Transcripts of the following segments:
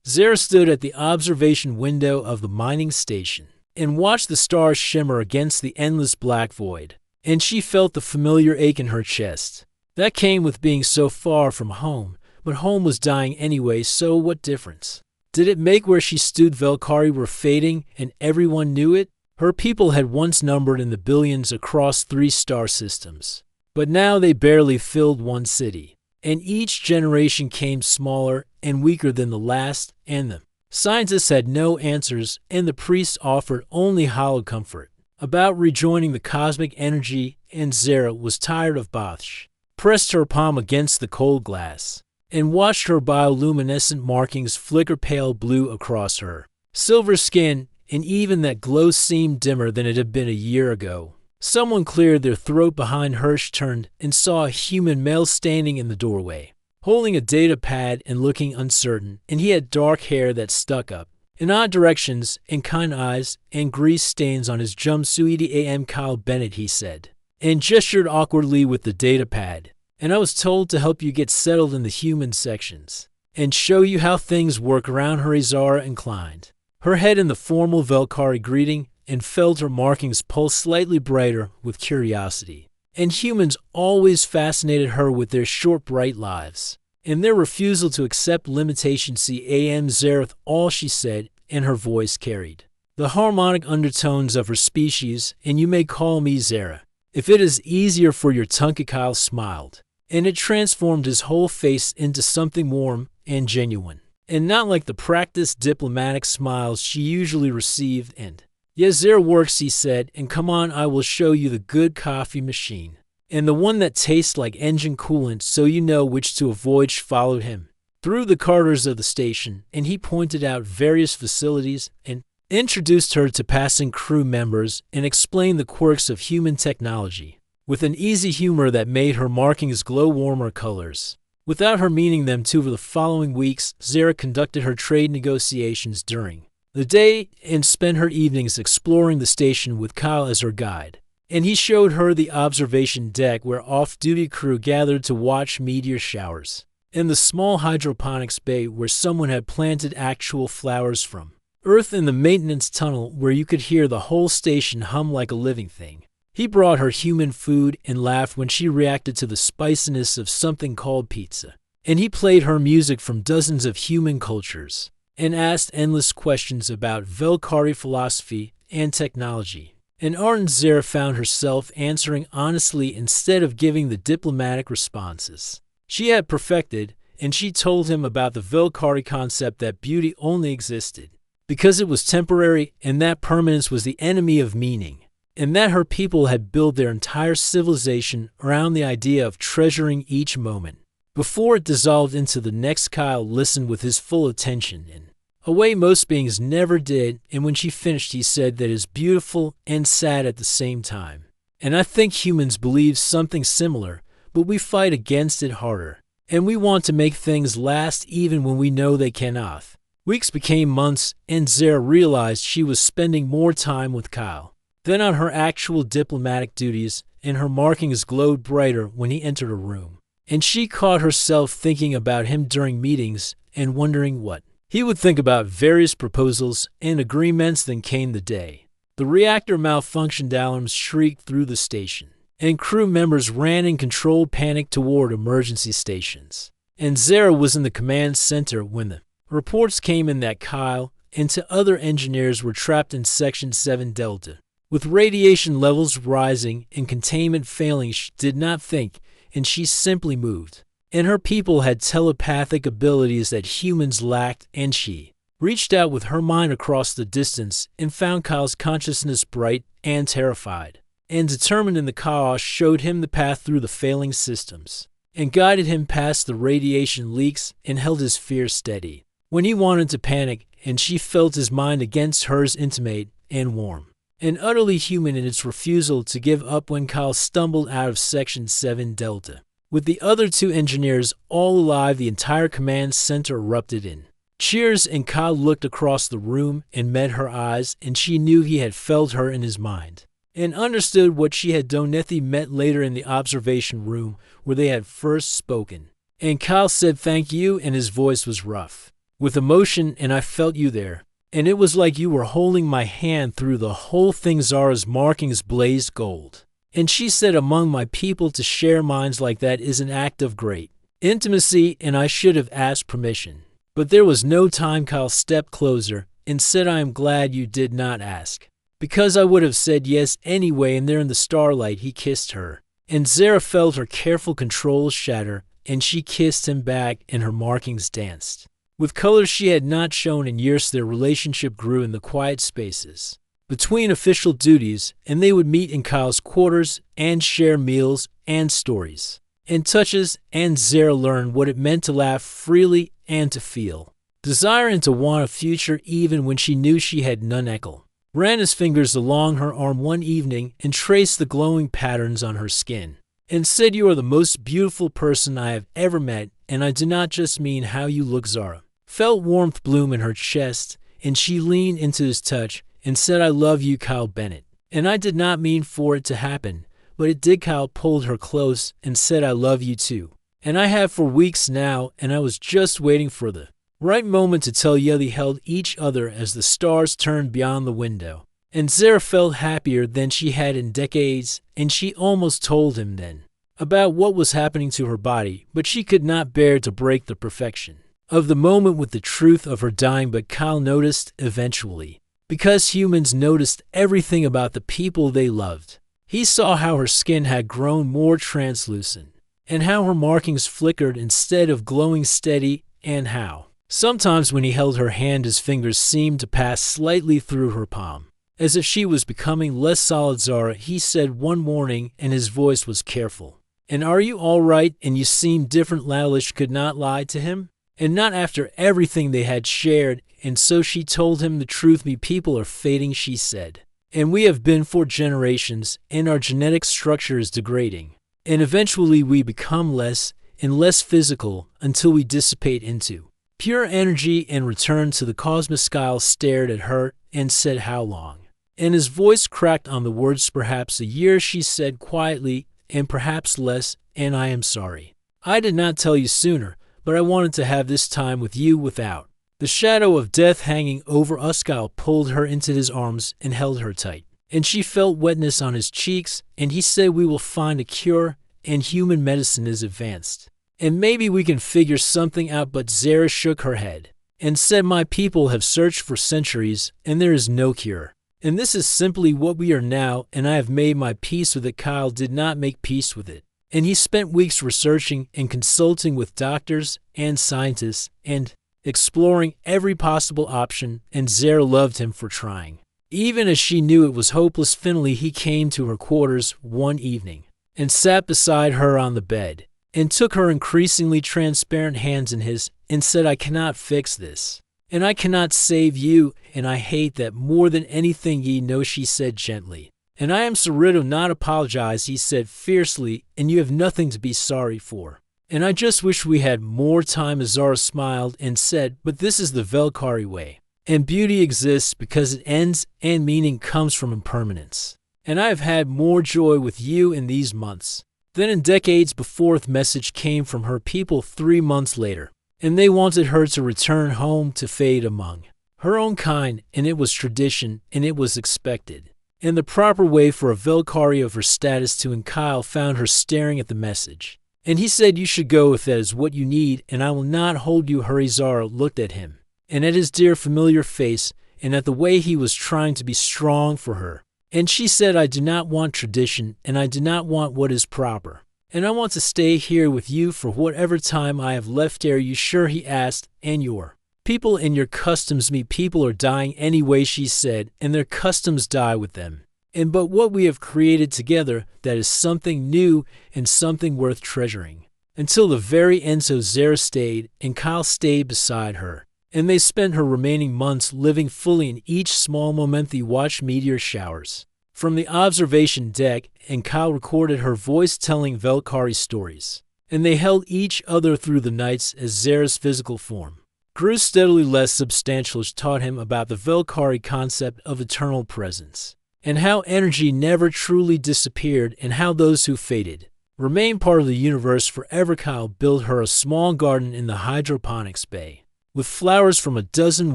Zara stood at the observation window of the mining station and watched the stars shimmer against the endless black void, and she felt the familiar ache in her chest. That came with being so far from home, but home was dying anyway, so what difference? Did it make where she stood Velkari were fading and everyone knew it? Her people had once numbered in the billions across 3 star systems, but now they barely filled one city, and each generation came smaller and weaker than the last, and the scientists had no answers, and the priests offered only hollow comfort about rejoining the cosmic energy, and Zara was tired of Bosch, pressed her palm against the cold glass, and watched her bioluminescent markings flicker pale blue across her silver skin, and even that glow seemed dimmer than it had been a year ago. Someone cleared their throat behind Hirsch, turned, and saw a human male standing in the doorway, holding a data pad and looking uncertain, and he had dark hair that stuck up in odd directions, and kind eyes, and grease stains on his jumpsuit. "Am Kyle Bennett," he said, and gestured awkwardly with the data pad. "And I was told to help you get settled in the human sections, and show you how things work around here." Zara inclined her head in the formal Velkari greeting, and felt her markings pulse slightly brighter with curiosity. And humans always fascinated her with their short, bright lives, and their refusal to accept limitations. "Am Zareth," all she said, and her voice carried the harmonic undertones of her species, "and you may call me Zara, if it is easier for your tongue." Kyle smiled, and it transformed his whole face into something warm and genuine, and not like the practiced diplomatic smiles she usually received. "And yes, there works," he said, "and come on, I will show you the good coffee machine, and the one that tastes like engine coolant so you know which to avoid." She followed him through the corridors of the station, and he pointed out various facilities and introduced her to passing crew members and explained the quirks of human technology with an easy humor that made her markings glow warmer colors without her meaning them to. For the following weeks, Zara conducted her trade negotiations during the day and spent her evenings exploring the station with Kyle as her guide. And he showed her the observation deck where off-duty crew gathered to watch meteor showers, and the small hydroponics bay where someone had planted actual flowers from Earth, in the maintenance tunnel where you could hear the whole station hum like a living thing. He brought her human food and laughed when she reacted to the spiciness of something called pizza, and he played her music from dozens of human cultures and asked endless questions about Velkari philosophy and technology. And ardent Zara found herself answering honestly instead of giving the diplomatic responses she had perfected, and she told him about the Velkari concept that beauty only existed because it was temporary, and that permanence was the enemy of meaning, and that her people had built their entire civilization around the idea of treasuring each moment before it dissolved into the next. Kyle listened with his full attention in a way most beings never did, and when she finished he said that is beautiful and sad at the same time. "And I think humans believe something similar, but we fight against it harder, and we want to make things last even when we know they cannot." Weeks became months, and Zara realized she was spending more time with Kyle than on her actual diplomatic duties, and her markings glowed brighter when he entered a room. And she caught herself thinking about him during meetings and wondering what he would think about various proposals and agreements. Then came the day. The reactor malfunctioned, alarms shrieked through the station, and crew members ran in controlled panic toward emergency stations. And Zara was in the command center when the reports came in that Kyle and 2 other engineers were trapped in Section 7 Delta, with radiation levels rising and containment failing. She did not think, and she simply moved. And her people had telepathic abilities that humans lacked, and she reached out with her mind across the distance and found Kyle's consciousness bright and terrified, and determined in the chaos, showed him the path through the failing systems, and guided him past the radiation leaks, and held his fear steady when he wanted to panic, and she felt his mind against hers, intimate and warm, and utterly human in its refusal to give up. When Kyle stumbled out of Section 7 Delta with the other 2 engineers all alive, the entire command center erupted in cheers, and Kyle looked across the room and met her eyes, and she knew he had felt her in his mind and understood what she had done. They met later in the observation room where they had first spoken, and Kyle said thank you, and his voice was rough with emotion, and I felt you there. And it was like you were holding my hand through the whole thing. Zara's markings blazed gold. And she said, among my people to share minds like that is an act of great intimacy, and I should have asked permission. But there was no time. Kyle stepped closer and said, I am glad you did not ask, because I would have said yes anyway. And there in the starlight he kissed her. And Zara felt her careful control shatter, and she kissed him back, and her markings danced. With colors she had not shown in years, their relationship grew in the quiet spaces between official duties, and they would meet in Kyle's quarters and share meals and stories and touches, and Zara learned what it meant to laugh freely and to feel desire and to want a future even when she knew she had none. Ekel ran his fingers along her arm one evening and traced the glowing patterns on her skin and said, you are the most beautiful person I have ever met, and I do not just mean how you look. Zara felt warmth bloom in her chest, and she leaned into his touch and said, I love you, Kyle Bennett. And I did not mean for it to happen, but it did. Kyle pulled her close and said, I love you too. And I have for weeks now, and I was just waiting for the right moment to tell you. They held each other as the stars turned beyond the window, and Zara felt happier than she had in decades, and she almost told him then about what was happening to her body, but she could not bear to break the perfection of the moment with the truth of her dying. But Kyle noticed eventually, because humans noticed everything about the people they loved. He saw how her skin had grown more translucent, and how her markings flickered instead of glowing steady, and how sometimes when he held her hand his fingers seemed to pass slightly through her palm, as if she was becoming less solid. Zara, he said one morning, and his voice was careful. And are you all right? And you seem different. Lalish could not lie to him, and not after everything they had shared, and so she told him the truth. Me people are fading, she said, and we have been for generations, and our genetic structure is degrading, and eventually we become less and less physical until we dissipate into pure energy and return to the cosmos. Kyle stared at her and said, how long? And his voice cracked on the words, perhaps a year, she said quietly, and perhaps less, and I am sorry I did not tell you sooner, but I wanted to have this time with you without the shadow of death hanging over us. Kyle pulled her into his arms and held her tight, and she felt wetness on his cheeks, and he said, we will find a cure, and human medicine is advanced, and maybe we can figure something out. But Zara shook her head and said, my people have searched for centuries, and there is no cure. And this is simply what we are now, and I have made my peace with it. Kyle did not make peace with it, and he spent weeks researching and consulting with doctors and scientists and exploring every possible option, and Zara loved him for trying, even as she knew it was hopeless. Finally, he came to her quarters one evening and sat beside her on the bed and took her increasingly transparent hands in his and said, I cannot fix this, and I cannot save you, and I hate that more than anything. Ye know, she said gently, and I am sorry to not apologize, he said fiercely, and you have nothing to be sorry for. And I just wish we had more time. Azara smiled and said, but this is the Velkari way, and beauty exists because it ends, and meaning comes from impermanence. And I have had more joy with you in these months than in decades before. The message came from her people 3 months later, and they wanted her to return home to fade among her own kind, and it was tradition, and it was expected, and the proper way for a Velkari of her status to. And Kyle found her staring at the message, and he said, you should go if that is what you need, and I will not hold you. Hurry. Zara looked at him, and at his dear familiar face, and at the way he was trying to be strong for her, and she said, I do not want tradition, and I do not want what is proper, and I want to stay here with you for whatever time I have left. Are you sure? He asked. And your people and your customs. Me people are dying anyway, she said, and their customs die with them. And but what we have created together, that is something new and something worth treasuring. Until the very end. So Zara stayed, and Kyle stayed beside her, and they spent her remaining months living fully in each small moment. They watched meteor showers from the observation deck, and Kyle recorded her voice telling Velkari stories, and they held each other through the nights as Zara's physical form grew steadily less substantial. She taught him about the Velkari concept of eternal presence, and how energy never truly disappeared, and how those who faded remain part of the universe forever. Kyle built her a small garden in the hydroponics bay, with flowers from a dozen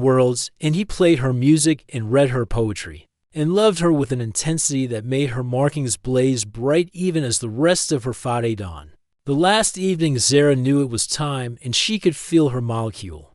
worlds, and he played her music and read her poetry, and loved her with an intensity that made her markings blaze bright even as the rest of her Fade dawn. The last evening Zara knew it was time, and she could feel her molecule.